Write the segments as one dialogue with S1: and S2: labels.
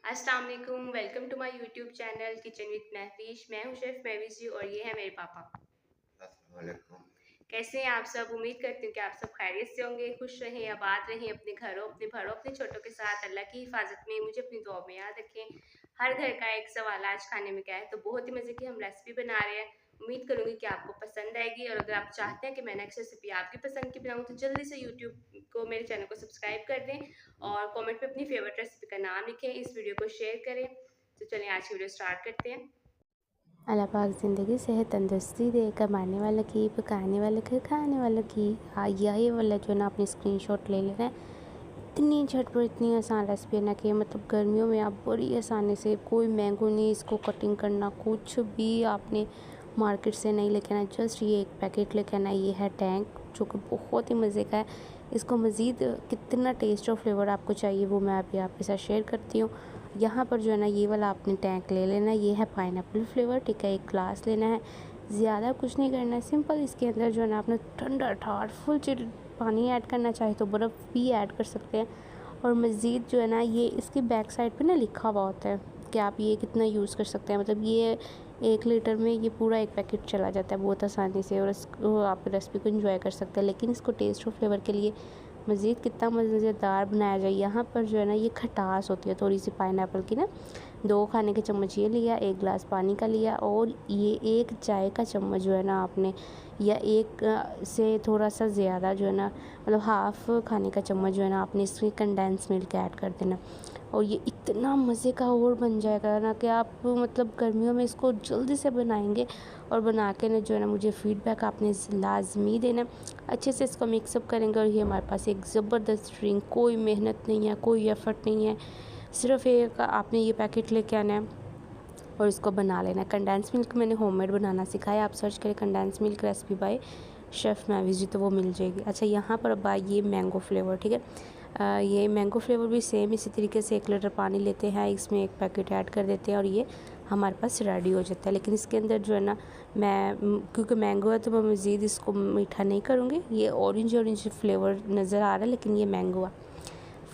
S1: अस्सलाम वालेकुम, welcome to my YouTube channel kitchen with Mahvish. मैं हूं शेफ़ महविश जी और ये है मेरे पापा।
S2: अस्सलाम वालेकुम।
S1: कैसे हैं आप सब? उम्मीद करती हूँ कि आप सब खैरियत से होंगे, खुश रहें, आबाद रहें अपने घरों, अपने बड़ों, अपने छोटों के साथ। अल्लाह की हिफाजत में मुझे अपनी दुआ में याद रखें। हर घर का एक सवाल आज खाने में क्या है, तो बहुत ही मज़े की हम रेसिपी बना रहे हैं। उम्मीद करूँगी कि आपको पसंद आएगी और अगर आप चाहते हैं कि मैं नेक्स्ट रेसिपी आपकी पसंद की बनाऊँ तो जल्दी से यूट्यूब को मेरे चैनल को सब्सक्राइब कर दें और कमेंट में अपनी फेवरेट रेसिपी का नाम लिखें, इस वीडियो को शेयर करें। तो चलिए आज की वीडियो स्टार्ट करते हैं।
S3: अल्लाह पाक ज़िंदगी सेहत तंदुरुस्ती दे, कमाने वालों की, पकाने वालों की, खाने वालों की। हाँ, यही वाला जो है ना अपनी स्क्रीनशॉट ले लेना है। इतनी झटपट इतनी आसान रेसिपी है ना कि मतलब गर्मियों में आप बड़ी आसानी से, कोई मैंगो नहीं इसको कटिंग करना, कुछ भी आपने मार्केट से नहीं लेके आना। जस्ट ये एक पैकेट लेके आना। ये है टैंक, जो कि बहुत ही मज़े का है। इसको मज़ीद कितना टेस्ट और फ्लेवर आपको चाहिए वो मैं अभी आपके साथ शेयर करती हूँ। यहाँ पर जो है ना ये वाला आपने टैंक ले लेना है। ये है पाइनएप्पल फ्लेवर, ठीक है। एक ग्लास लेना है, ज़्यादा कुछ नहीं करना है, सिंपल। इसके अंदर जो है ना आपने ठंडा ठार फुल चिल पानी ऐड करना चाहे तो बर्फ़ भी ऐड कर सकते हैं। और मज़ीद जो है ना ये इसकी बैक साइड पे ना लिखा हुआ होता है कि आप ये कितना यूज़ कर सकते हैं। मतलब ये 1 लीटर में ये पूरा एक पैकेट चला जाता है बहुत आसानी से और इसको आप रेसिपी को एंजॉय कर सकते हैं। लेकिन इसको टेस्ट और फ्लेवर के लिए मज़ीद कितना मज़ेदार बनाया जाए। यहाँ पर जो है ना ये खटास होती है थोड़ी सी पाइनएप्पल की ना। 2 खाने के चम्मच ये लिया, 1 गिलास पानी का लिया और ये 1 चाय का चम्मच जो है ना आपने, या एक से थोड़ा सा ज़्यादा जो है ना, मतलब हाफ़ खाने का चम्मच जो है ना आपने इसमें कंडेंस मिल्क ऐड कर देना। और ये इतना मज़े का और बन जाएगा ना कि आप मतलब गर्मियों में इसको जल्दी से बनाएंगे और बना के ना जो है ना मुझे फ़ीडबैक आपने लाज़मी देना। अच्छे से इसको मिक्सअप करेंगे और ये हमारे पास एक ज़बरदस्त ड्रिंक, कोई मेहनत नहीं है, कोई एफ़र्ट नहीं है, सिर्फ़ एक आपने ये पैकेट लेके आना है और इसको बना लेना है। कंडेंस मिल्क मैंने होममेड बनाना सिखाया, आप सर्च करें condense milk recipe by chef Mahvish ji तो वो मिल जाएगी। अच्छा, यहाँ पर अब ये मैंगो फ्लेवर, ठीक है। ये मैंगो फ्लेवर भी सेम इसी तरीके से 1 लीटर पानी लेते हैं, इसमें एक पैकेट ऐड कर देते हैं और ये हमारे पास रेडी हो जाता है। लेकिन इसके अंदर जो है ना मैं क्योंकि मैंगो है तो मैं मज़ीद इसको मीठा नहीं करूँगी। ये ऑरेंज फ्लेवर नज़र आ रहा है लेकिन ये मैंगो है।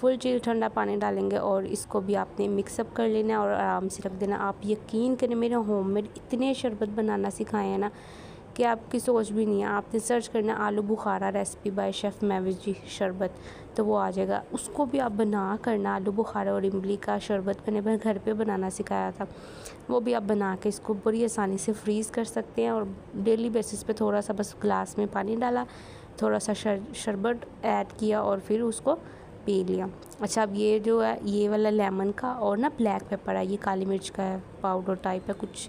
S3: फुल चिल ठंडा पानी डालेंगे और इसको भी आपने मिक्सअप कर लेना है और आराम से रख देना। आप यकीन करें मेरे होममेड इतने शरबत बनाना सिखाए हैं ना कि आपकी सोच भी नहीं है। आपने सर्च करना आलू बुखारा रेसिपी बाय शेफ़ महविश जी शरबत, तो वो आ जाएगा। उसको भी आप बना करना, आलू बुखारा और इमली का शरबत मैंने घर पे बनाना सिखाया था, वो भी आप बना के इसको बड़ी आसानी से फ्रीज़ कर सकते हैं। और डेली बेसिस पे थोड़ा सा बस ग्लास में पानी डाला, थोड़ा सा शरबत ऐड किया और फिर उसको पी लिया। अच्छा, अब ये जो है ये वाला लेमन का और ना ब्लैक पेपर है, ये काली मिर्च का है, पाउडर टाइप है कुछ।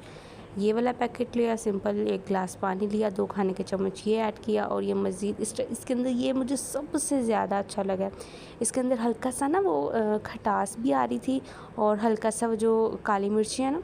S3: ये वाला पैकेट लिया, सिंपल 1 गिलास पानी लिया, 2 खाने के चम्मच ये ऐड किया और ये मज़ीद इसके अंदर ये मुझे सबसे ज़्यादा अच्छा लगा। इसके अंदर हल्का सा ना वो खटास भी आ रही थी और हल्का सा वो जो काली मिर्ची है ना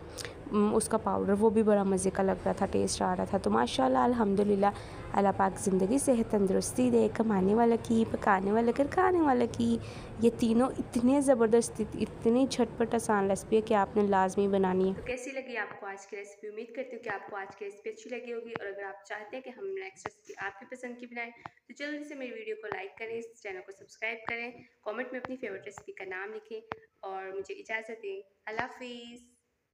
S3: उसका पाउडर, वो भी बड़ा मज़े का लग रहा था, टेस्ट आ रहा था। तो माशाल्लाह अल्हम्दुलिल्लाह, अल्लाह पाक ज़िंदगी सेहत तंदुरुस्ती दे, कमाने वाला की, पकाने वाला कर, खाने वाला की। ये तीनों इतने ज़बरदस्त, इतनी झटपट आसान रेसिपी है कि आपने लाजमी बनानी
S1: तो
S3: है।
S1: कैसी लगी आपको आज की रेसिपी? उम्मीद करती हूँ कि आपको आज की रेसिपी अच्छी लगी होगी और अगर आप चाहते हैं कि हम नेक्स्ट रेसिपी आपकी पसंद की बनाएं तो जल्दी से मेरी वीडियो को लाइक करें, इस चैनल को सब्सक्राइब करें, कमेंट में अपनी फेवरेट रेसिपी का नाम लिखें और मुझे इजाज़त दें। अल्लाह हाफिज़।